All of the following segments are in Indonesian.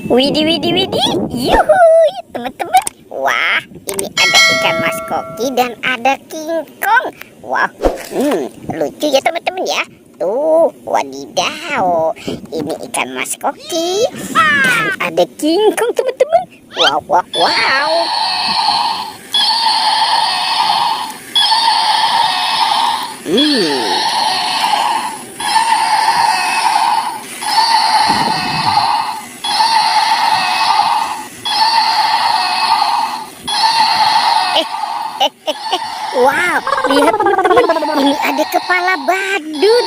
Widih, widih, widih. Yuhu, teman-teman. Wah, ini ada ikan mas koki dan ada King Kong. Wah, lucu ya teman-teman ya. Tuh, wadidaw. Ini ikan mas koki dan ada King Kong teman-teman. Wow, wow, wow. Wow, lihat teman-teman, ini ada kepala badut.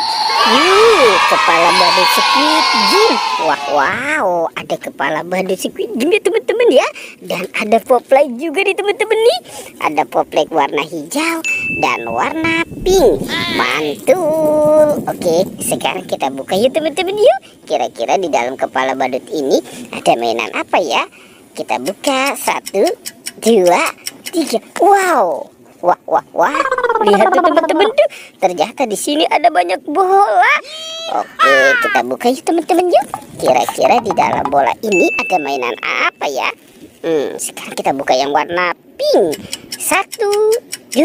Kepala badut Squid Game. Wah, wow, ada kepala badut Squid Game ya teman-teman ya. Dan ada poplek juga nih teman-teman nih. Ada poplek warna hijau dan warna pink. Mantul. Oke, sekarang kita buka yuk teman-teman yuk. Kira-kira di dalam kepala badut ini ada mainan apa ya? Kita buka 1, 2, 3. Wow. Wah, wah, wah. Lihat tuh teman-teman tuh. Ternyata di sini ada banyak bola. Oke, kita buka yuk teman-teman yuk. Kira-kira di dalam bola ini ada mainan apa ya? Sekarang kita buka yang warna pink. 1, 2,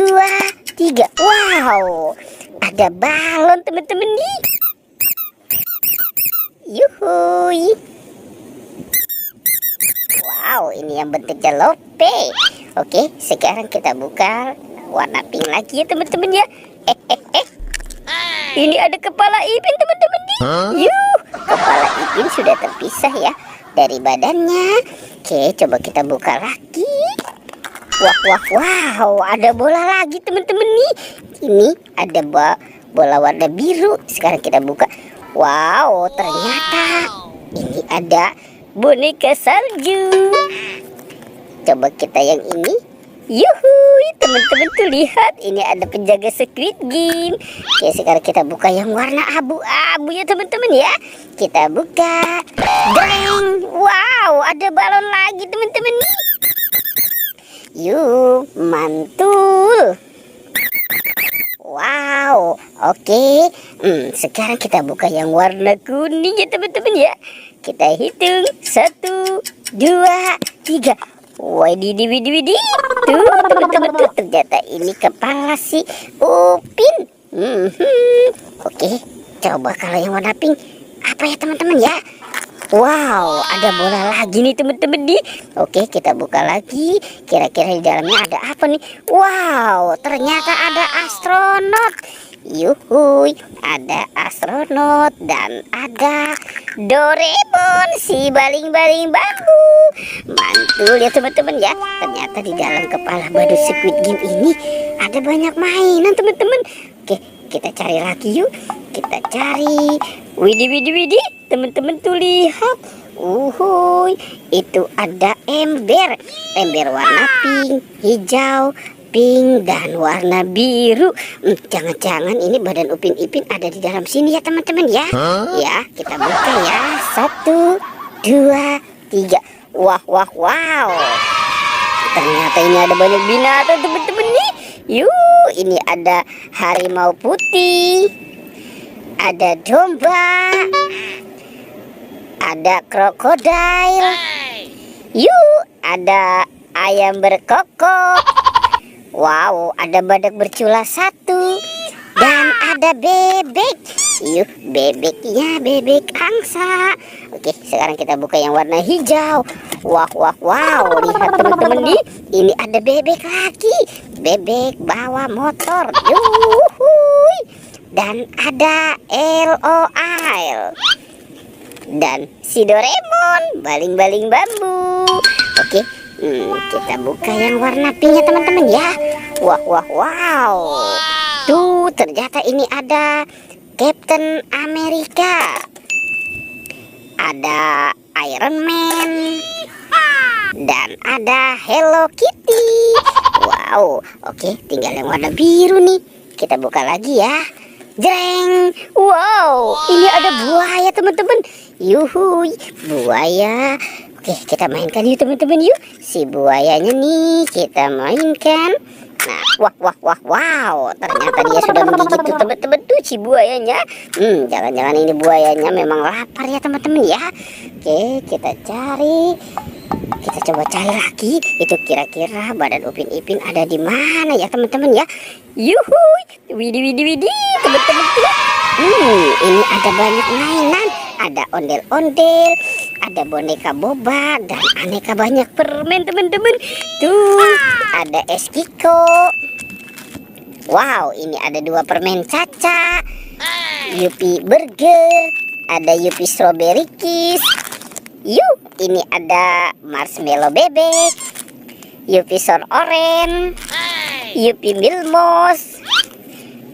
3. Wow. Ada balon teman-teman nih. Yuhui. Wow, ini yang bentuknya lope. Oke, sekarang kita buka warna pink lagi ya teman-teman ya. Ini ada kepala Ipin teman-teman nih. Kepala Ipin sudah terpisah ya dari badannya. Oke, coba kita buka lagi. Wah, wah, wow, ada bola lagi teman-teman nih. Ini ada bola warna biru. Sekarang kita buka. Wow, ternyata ini ada boneka salju. Coba kita yang ini. Yuhui, teman-teman tuh lihat, ini ada penjaga Squid Game. Oke, sekarang kita buka yang warna abu-abu ya teman-teman ya. Kita buka. Dreng. Wow, ada balon lagi teman-teman nih. Yuk, mantul. Wow, oke. Sekarang kita buka yang warna kuning ya teman-teman ya. Kita hitung 1, 2, 3. Widih, widih, widih. Tuh teman-teman tuh, ternyata ini kepala si Upin. Oke, coba kalau yang warna pink apa ya teman-teman ya? Wow, ada bola lagi nih teman-teman nih. Oke, kita buka lagi. Kira-kira di dalamnya ada apa nih? Wow, ternyata ada astronot. Yuhui, ada astronot dan ada Doraemon si baling-baling bambu. Mantul ya teman-teman ya. Ternyata di dalam kepala badut Squid Game ini ada banyak mainan teman-teman. Oke, kita cari lagi yuk. Kita cari. Widih, widih, widih. Teman-teman tuh lihat. Itu ada ember. Ember warna pink, hijau, pink dan warna biru. Jangan-jangan ini badan Upin Ipin ada di dalam sini ya teman-teman ya. Ya, kita buka ya. 1, 2, 3. Wah, wah, wow. Ternyata ini ada banyak binatang teman-teman nih. Ini ada harimau putih, ada domba, ada krokodil. Ada ayam berkokok. Wow, ada badak bercula 1 dan ada bebek. Bebeknya bebek angsa. Oke, sekarang kita buka yang warna hijau. Wah, wah, wow. Lihat teman-teman nih, ini ada bebek lagi. Bebek bawa motor. Dan ada LOL. Dan si Doraemon baling-baling bambu. Oke. Kita buka yang warna pink ya teman-teman ya. Wah, wah, wow. Tuh, ternyata ini ada Captain America. Ada Iron Man. Dan ada Hello Kitty. Wow, oke, tinggal yang warna biru nih. Kita buka lagi ya. Jreng. Wow, ini ada buaya teman-teman. Yuhui, buaya. Oke, kita mainkan yuk teman-teman yuk. Si buayanya nih kita mainkan. Nah, wow, ternyata dia sudah menggigit tuh teman-teman tuh si buayanya. Jangan-jangan ini buayanya memang lapar ya teman-teman ya. Oke, kita cari. Kita coba cari lagi. Itu kira-kira badan Upin Ipin ada di mana ya teman-teman ya. Yuhuy, widih teman-teman tuh. Ini ada banyak mainan. Ada ondel-ondel, ada boneka boba, dan aneka banyak permen teman-teman. Tuh, ada es Kiko. Wow, ini ada 2 permen Caca. Yupi Burger, ada Yupi Strawberry Kiss. Yuk, ini ada marshmallow bebek, Yupi Sour Orange, Yupi Milmos,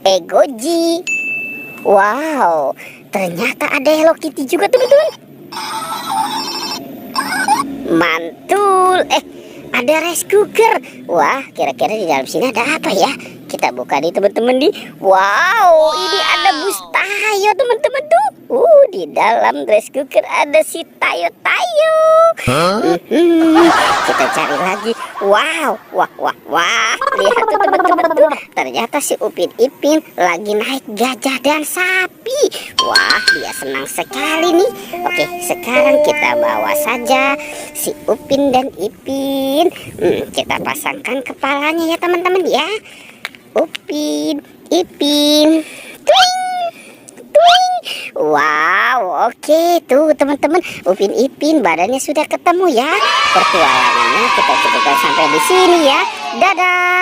Egoji. Wow, ternyata ada Hello Kitty juga teman-teman. Mantul. Ada rice cooker. Wah, kira-kira di dalam sini ada apa ya? Kita buka nih teman-teman nih. Wow, ini ada bus Tayo teman-teman tuh. Di dalam rice cooker ada si Tayo. Kita cari lagi. Wow. Lihat tuh teman-teman tuh. Ternyata si Upin Ipin lagi naik gajah dan sapi. Wah, dia senang sekali nih. Oke, sekarang kita bawa saja si Upin dan Ipin. Kita pasangkan kepalanya ya teman-teman ya. Upin Ipin, twing. Wow, oke tuh teman-teman, Upin Ipin badannya sudah ketemu ya. Pertualangannya kita cukupkan sampai di sini ya. Dadah.